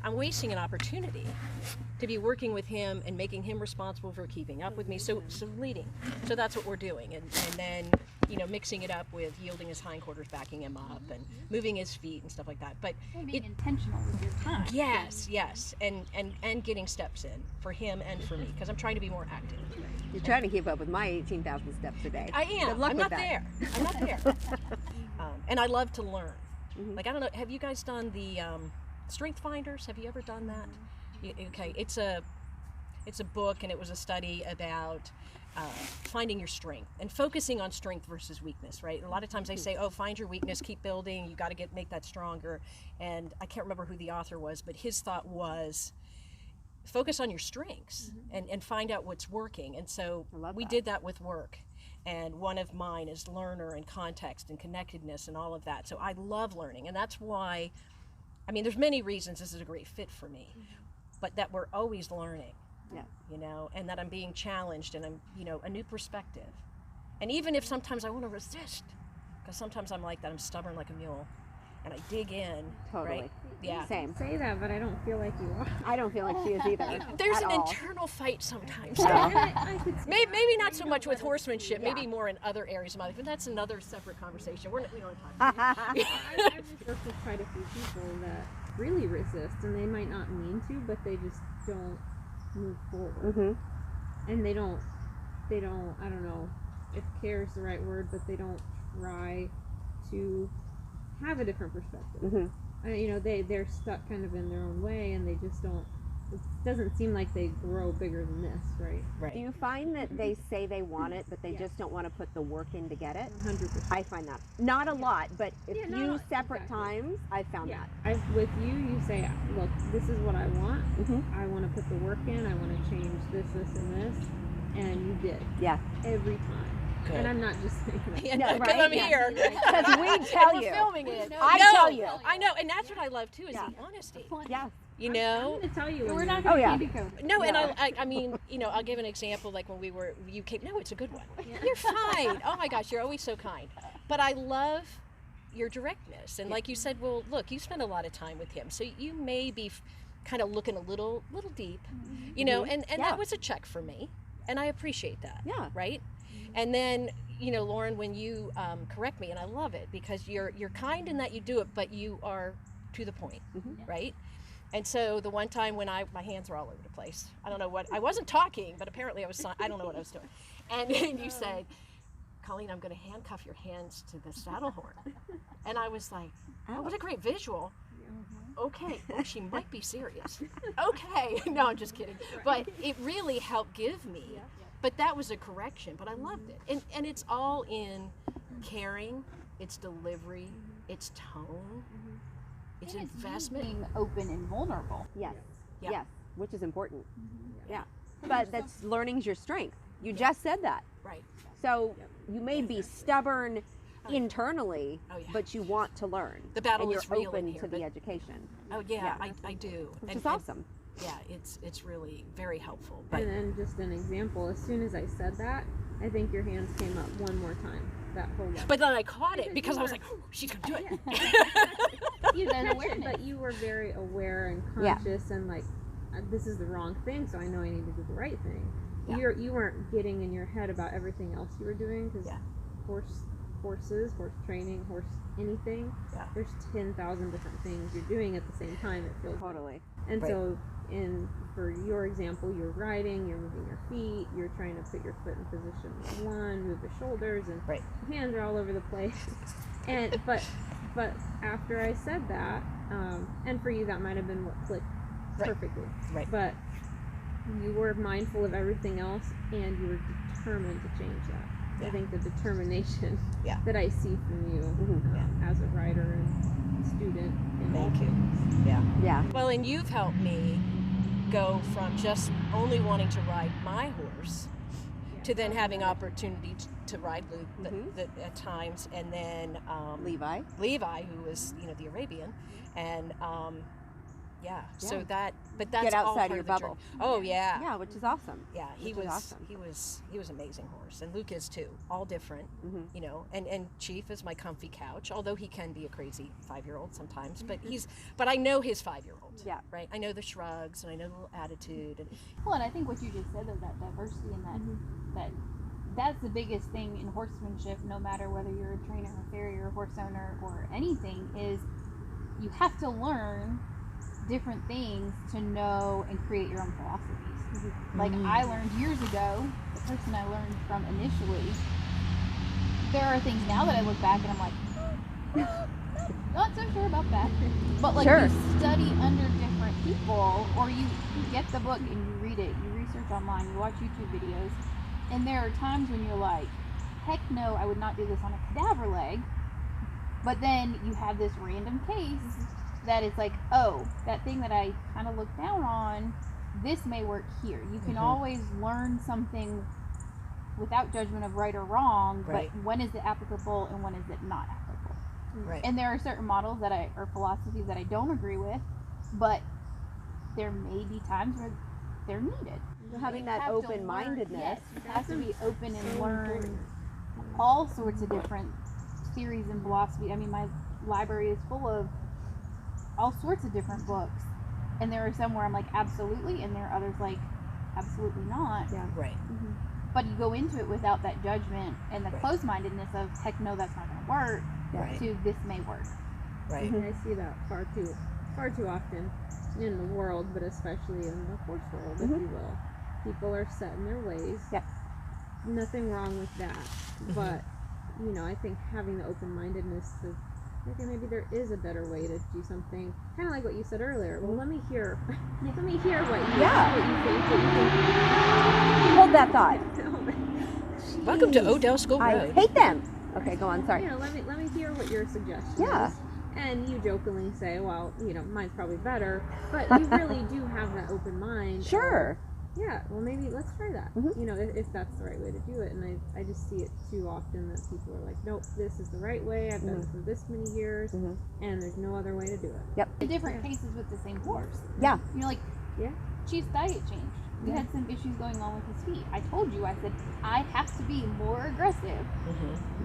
I'm wasting an opportunity to be working with him and making him responsible for keeping up with me. So leading. So that's what we're doing. And then, you know, mixing it up with yielding his hindquarters, backing him up, and moving his feet and stuff like that. But being intentional with your time. Yes. And getting steps in for him and for me, because I'm trying to be more active. You're trying to keep up with my 18,000 steps a day. I am. Good luck I'm with not that. there. I'm not there. And I love to learn. Like, I don't know, have you guys done the Strength Finders? Have you ever done that? Okay, it's a book, and it was a study about finding your strength and focusing on strength versus weakness, right? A lot of times they say, oh, find your weakness, keep building, you got to make that stronger. And I can't remember who the author was, but his thought was focus on your strengths and find out what's working. And so we did that with work. And one of mine is learner and context and connectedness and all of that. So I love learning, and that's why, I mean, there's many reasons this is a great fit for me, but that we're always learning, you know, and that I'm being challenged, and I'm, you know, a new perspective. And even if sometimes I want to resist, because sometimes I'm like that, I'm stubborn like a mule, and I dig in. Totally. Right? Yeah. Same. Say that, but I don't feel like you are. I don't feel like she is either. There's at an all. internal fight sometimes. I could see Maybe not so much with horsemanship, maybe more in other areas of my life, but that's another separate conversation. We don't talk about it. I've just worked with quite a few people that really resist, and they might not mean to, but they just don't move forward. And they don't, I don't know if care is the right word, but they don't try to have a different perspective. You know, they're stuck kind of in their own way, and they just don't, it doesn't seem like they grow bigger than this, right? Do you find that they say they want it, but they just don't want to put the work in to get it? 100%. I find that. Not a lot, but if no, separate exactly. times, I've found that. With you say, look, this is what I want. I want to put the work in. I want to change this, and this. And you did. Yeah. Every time. Good. And I'm not just saying that. Yeah, No, because right? I'm here. Because we tell We're you. filming it. I tell you. I know, and that's what I love too, is the honesty. Yeah. You know? I'm going to tell you. We're not Oh, going to yeah. code. No, and I mean, you know, I'll give an example, like when you came, no, it's a good one. You're fine. Oh my gosh, you're always so kind. But I love your directness. And like you said, well, look, you spend a lot of time with him, so you may be kind of looking a little deep, you know, and that was a check for me. And I appreciate that. Yeah. Right? And then, you know, Lauren, when you correct me, and I love it because you're kind in that you do it, but you are to the point, right? And so the one time when my hands were all over the place, I don't know what, I wasn't talking, but apparently I don't know what I was doing. And then you said, Colleen, I'm going to handcuff your hands to the saddle horn. And I was like, oh, what a great visual. Okay, well, she might be serious. Okay, no, I'm just kidding. But it really helped give me, but that was a correction, but I loved it. And it's all in caring, it's delivery, it's tone, it's investment. Being open and vulnerable. Yes. Yeah. Yes. Which is important. Yeah. But that's learning's your strength. You just said that. Right. So you may be stubborn internally, but you want to learn. The battle and you're is real open in here, to the but- education. Oh yeah, I do. Which is awesome. Yeah, it's really very helpful. But And then just an example, as soon as I said that, I think your hands came up one more time that whole way. But then I caught it because I was like, oh, she's gonna do it. But you were very aware and conscious and like, this is the wrong thing, so I know I need to do the right thing. Yeah. You weren't getting in your head about everything else you were doing, because horses, horse training, horse anything, there's 10,000 different things you're doing at the same time, it feels Totally. And so for your example, you're riding, you're moving your feet, you're trying to put your foot in position one, move the shoulders, and your hands are all over the place. And but after I said that, and for you that might have been what clicked perfectly. Right. But you were mindful of everything else, and you were determined to change that. I think the determination that I see from you as a rider and student. Thank you. Yeah. Well, and you've helped me go from just only wanting to ride my horse to then having opportunity to ride Luke at times, and then Levi, who was, you know, the Arabian, and Yeah. Yeah. So that, but that's Get all outside part your of the bubble. journey. Oh yeah. Yeah, which is awesome. Yeah, he Which is was awesome. he was amazing horse, and Luke is too. All different, you know. And Chief is my comfy couch, although he can be a crazy 5-year-old sometimes. But I know his 5-year-old. Yeah. Right. I know the shrugs, and I know the little attitude, and Well, and I think what you just said, though, that diversity and that's the biggest thing in horsemanship, no matter whether you're a trainer, a farrier, a horse owner, or anything, is you have to learn different things to know and create your own philosophies. Like I learned years ago, the person I learned from initially, there are things now that I look back and I'm like, not so sure about that. But like Sure. you study under different people, or you get the book and you read it, you research online, you watch YouTube videos, and there are times when you're like, heck no, I would not do this on a cadaver leg. But then you have this random case that is like, oh, that thing that I kind of looked down on, this may work here. You can always learn something without judgment of right or wrong, Right. but when is it applicable and when is it not applicable? right. And there are certain models or philosophies that I don't agree with, but there may be times where they're needed. Having You that have to learn- open-mindedness. Yes, you have to be open and learn all sorts of different theories and philosophy. I mean, my library is full of all sorts of different books, and there are some where I'm like, absolutely, and there are others like, absolutely not. Yeah. Right. But you go into it without that judgment and the Right. closed-mindedness of, heck no, that's not going to work, Right. to this may work. Right. And I see that far too often in the world, but especially in the horse world, if you will. People are set in their ways. Yep. Nothing wrong with that. But, you know, I think having the open-mindedness to, okay, maybe there is a better way to do something. Kind of like what you said earlier. Well, let me hear what you, what you think, what you Hold that thought. think. Welcome to Odell School I Road. hate them. Okay, go on. Sorry. You know, let me hear what your suggestion Yeah. is. And you jokingly say, well, you know, mine's probably better. But you really do have that open mind. Sure. Yeah, well, maybe let's try that. You know, if that's the right way to do it. And I just see it too often that people are like, nope, this is the right way. I've done it for this many years, and there's no other way to do it. In different cases with the same horse. Yeah. You're like, Yeah. Chief's diet changed. We had some issues going on with his feet. I told you, I said, I have to be more aggressive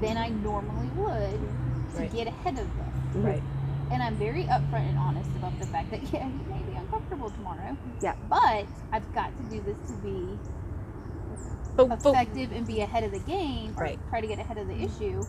than I normally would to Right. get ahead of this. Right. And I'm very upfront and honest about the fact that, yeah, he may be uncomfortable tomorrow. Yeah. But I've got to do this to be But effective and be ahead of the game, or Right. try to get ahead of the issue,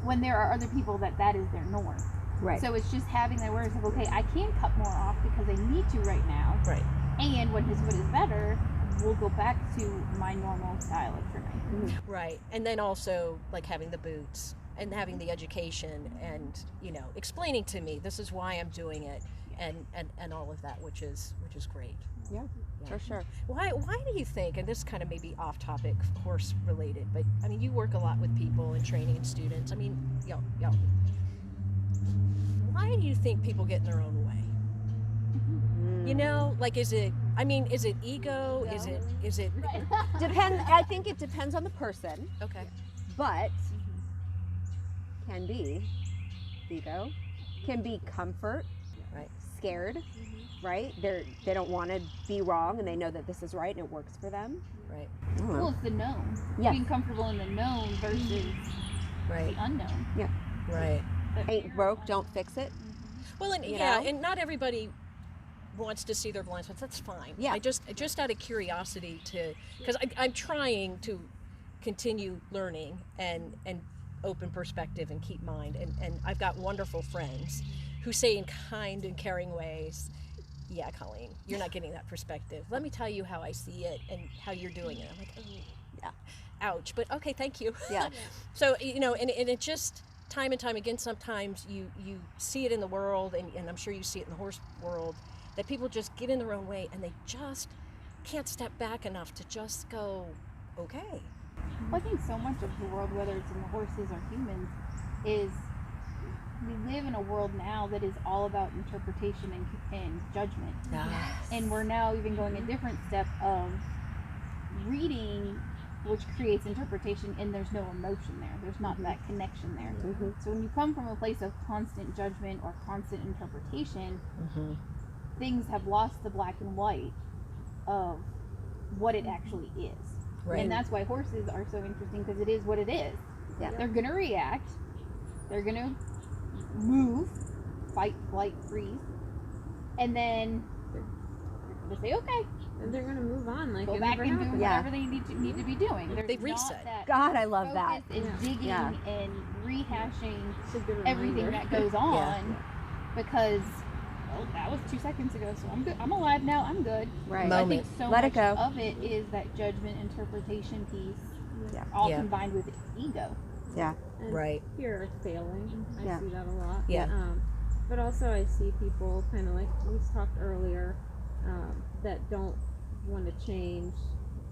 when there are other people that is their norm. Right. So it's just having that awareness of, okay, I can cut more off because I need to right now. right. And when his foot is better, we'll go back to my normal style of trimming. Right. And then also like having the boots and having the education and, you know, explaining to me this is why I'm doing it and all of that, which is great. Yeah, for sure. Why do you think, and this kind of may be off topic, horse related, but I mean you work a lot with people and training and students. I mean, why do you think people get in their own way? You know, like is it ego? No. Is it Depend. I think it depends on the person, okay. but can be ego, can be comfort, Right. scared, right? They don't want to be wrong, and they know that this is right and it works for them. Right. I don't know. Well, it's the known. Yes. Being comfortable in the known versus Right. the unknown. Right. Ain't broke, don't fix it. Well, and You yeah, know? and not everybody wants to see their blind spots. That's fine. Yeah. I just out of curiosity because I'm trying to continue learning and open perspective and keep mind. And I've got wonderful friends who say in kind and caring ways, yeah, Colleen, you're not getting that perspective. Let me tell you how I see it and how you're doing it. I'm like, oh, yeah, ouch. But okay, thank you. Yeah. So, you know, and it just time and time again, sometimes you see it in the world, and I'm sure you see it in the horse world, that people just get in their own way and they just can't step back enough to just go, okay. Well, I think so much of the world, whether it's in the horses or humans, is we live in a world now that is all about interpretation and judgment. And we're now even going a different step of reading, which creates interpretation, and there's no emotion there. There's not that connection there. So when you come from a place of constant judgment or constant interpretation, things have lost the black and white of what it actually is. Right. And that's why horses are so interesting, because it is what it is. Yeah. They're going to react. They're going to move, fight, flight, freeze. And then they're going to say, okay. And they're going to move on like go it back never and do happened. whatever they need to be doing. There's They've not reset. that God, I love that. focus and digging and rehashing It's a good everything reminder. that goes on because that was 2 seconds ago, so I'm good. I'm alive now. I'm good. Right. So I think so Let much it go. of it is that judgment interpretation piece, Yeah. all Yeah. combined with ego. Yeah. And Right. fear of failing. I Yeah. see that a lot. Yeah. But also I see people kind of like we talked earlier that don't want to change.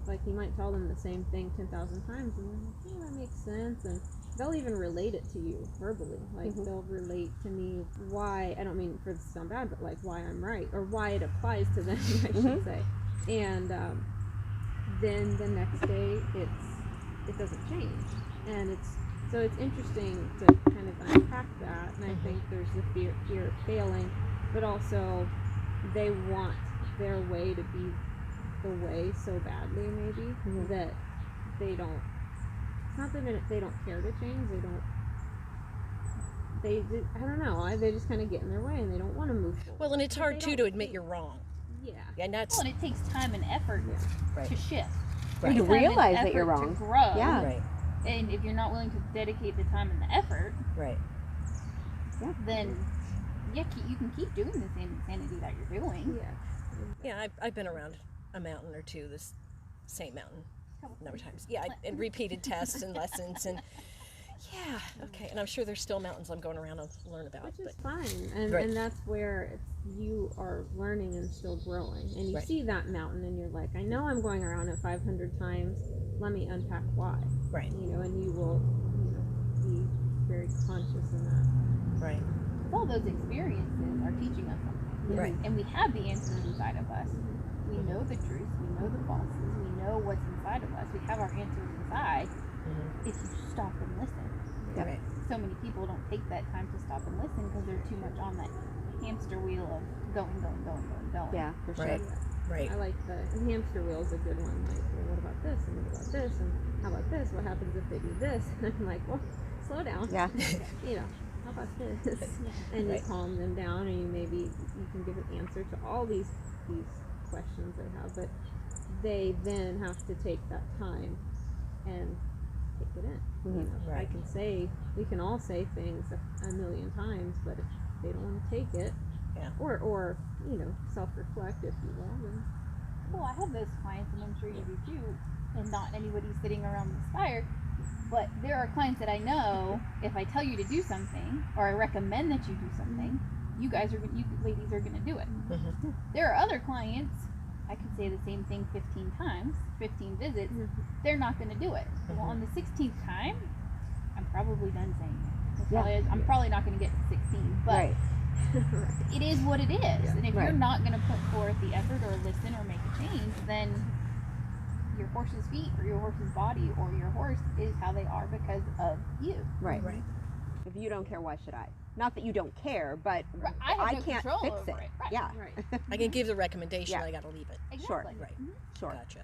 Like you might tell them the same thing 10,000 times and they're like, yeah, that makes sense. And they'll even relate it to you verbally. Like they'll relate to me why, I don't mean for this to sound bad, but like why I'm right or why it applies to them, I should say. And then the next day it doesn't change. And it's interesting to kind of unpack that. And I think there's the fear of failing, but also they want their way to be the way so badly maybe that they don't, it's not that they don't care to change, I don't know, they just kind of get in their way and they don't want to move forward. Well, and it's hard too to admit you're wrong. Yeah. And that's Well, and it takes time and effort right. to shift. Right. To Time and realize that you're effort wrong. To grow. Yeah. Right. And if you're not willing to dedicate the time and the effort, Right. then you can keep doing the same insanity that you're doing. Yeah. Yeah, I've been around a mountain or two, this same mountain, a number of times. Yeah, and repeated tests and lessons and yeah, okay. And I'm sure there's still mountains I'm going around to learn about. Which is But fine, and Right. and that's where you are learning and still growing, and you Right. see that mountain, and you're like, I know I'm going around it 500 times. Let me unpack why. right, And you will, be very conscious in that. right, All those experiences are teaching us something. right, And we have the answers inside of us. We know the truth, we know the falses, we know what's inside of us. We have our answers inside if you stop and listen. Yep. right. So many people don't take that time to stop and listen because they're too much on that hamster wheel of going. Yeah, for sure. Right. Right. I like the hamster wheel is a good one. Like, well, what about this? And what about this? And how about this? What happens if they do this? And I'm like, well, slow down. Yeah. How about this? And Right. you calm them down, and you can give an answer to all these questions they have, but they then have to take that time and take it in. Right. We can all say things a million times, but if they don't want to take it, Yeah. or self-reflect, if you will, then Well, I have those clients, and I'm sure you do too, and not anybody sitting around this fire, but there are clients that I know, if I tell you to do something, or I recommend that you do something, you ladies are going to do it. There are other clients, I could say the same thing 15 times, 15 visits, they're not going to do it. Well, on the 16th time, I'm probably done saying it. I'm probably not going to get to 16, but Right. it is what it is. And if Right. you're not going to put forth the effort or listen or make a change, then your horse's feet or your horse's body or your horse is how they are because of you. Right. Right. If you don't care, why should I? Not that you don't care, but Right. I have no can't control fix over it. it. Right. Yeah. right. I can give the recommendation, Yeah. but I got to leave it. Exactly. Sure. Right. Sure. Gotcha.